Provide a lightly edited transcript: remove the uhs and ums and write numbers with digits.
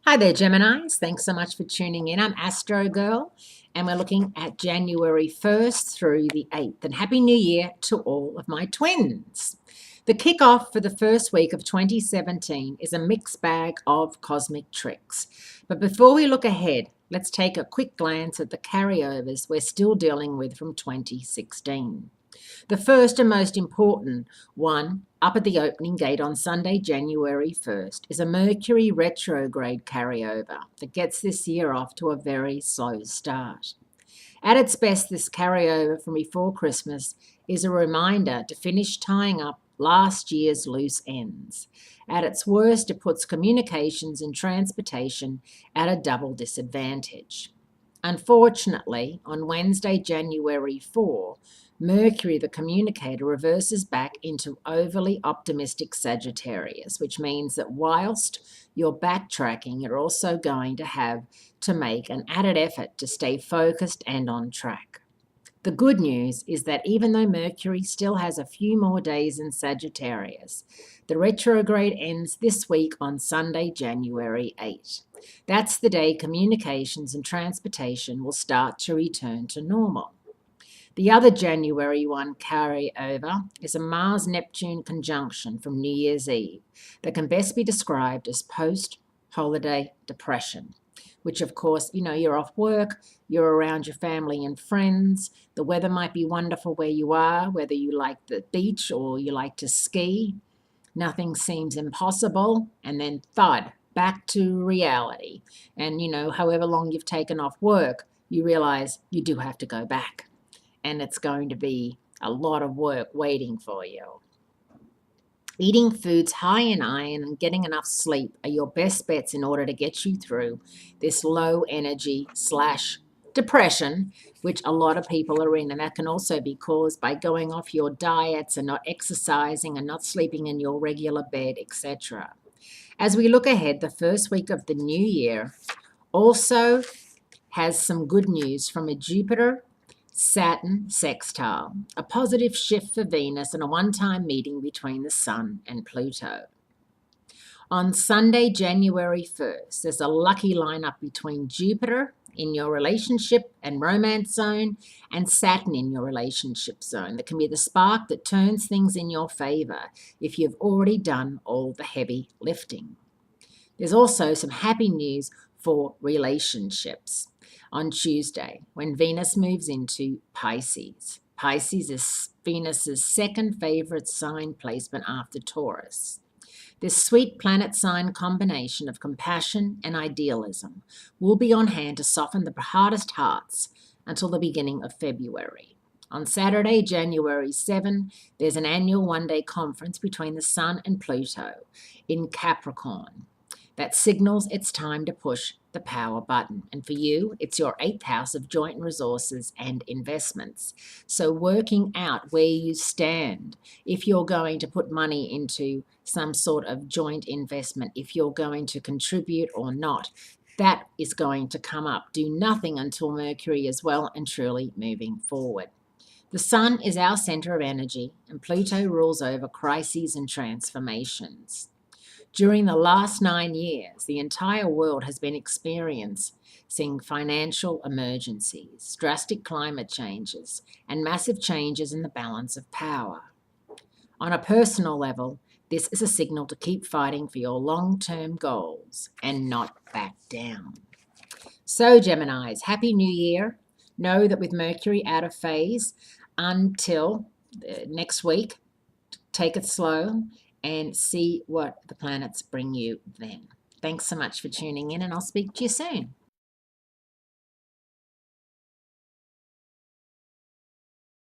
Hi there, Geminis. Thanks so much for tuning in. I'm Astrogirl, and we're looking at January 1st through the 8th. And Happy New Year to all of my twins. The kickoff for the first week of 2017 is a mixed bag of cosmic tricks. But before we look ahead, let's take a quick glance at the carryovers we're still dealing with from 2016. The first and most important one, up at the opening gate on Sunday, January 1st, is a Mercury Retrograde carryover that gets this year off to a very slow start. At its best, this carryover from before Christmas is a reminder to finish tying up last year's loose ends. At its worst, it puts communications and transportation at a double disadvantage. Unfortunately, on Wednesday, January 4, Mercury, the communicator, reverses back into overly optimistic Sagittarius, which means that whilst you're backtracking, you're also going to have to make an added effort to stay focused and on track. The good news is that even though Mercury still has a few more days in Sagittarius, the retrograde ends this week on Sunday, January 8. That's the day communications and transportation will start to return to normal. The other January 1 carryover is a Mars-Neptune conjunction from New Year's Eve that can best be described as post-holiday depression, which of course, you're off work, you're around your family and friends, the weather might be wonderful where you are, whether you like the beach or you like to ski, nothing seems impossible, and then thud, back to reality. And, however long you've taken off work, you realize you do have to go back. And it's going to be a lot of work waiting for you. Eating foods high in iron and getting enough sleep are your best bets in order to get you through this low energy / depression, which a lot of people are in. And that can also be caused by going off your diets and not exercising and not sleeping in your regular bed, etc. As we look ahead, the first week of the new year also has some good news from a Jupiter-Saturn sextile, a positive shift for Venus, and a one-time meeting between the Sun and Pluto. On Sunday, January 1st, there's a lucky lineup between Jupiter in your relationship and romance zone and Saturn in your relationship zone. That can be the spark that turns things in your favor if you've already done all the heavy lifting. There's also some happy news for relationships. On Tuesday, when Venus moves into Pisces. Pisces is Venus's second favorite sign placement after Taurus. This sweet planet sign combination of compassion and idealism will be on hand to soften the hardest hearts until the beginning of February. On Saturday, January 7, there's an annual one-day conference between the Sun and Pluto in Capricorn that signals it's time to push the power button. And for you, it's your 8th house of joint resources and investments. So working out where you stand, if you're going to put money into some sort of joint investment, if you're going to contribute or not, that is going to come up. Do nothing until Mercury is well and truly moving forward. The Sun is our center of energy, and Pluto rules over crises and transformations. During the last 9 years, the entire world has been experiencing financial emergencies, drastic climate changes, and massive changes in the balance of power. On a personal level, this is a signal to keep fighting for your long-term goals and not back down. So, Geminis, Happy New Year. Know that with Mercury out of phase until next week, take it slow and see what the planets bring you then. Thanks so much for tuning in, and I'll speak to you soon.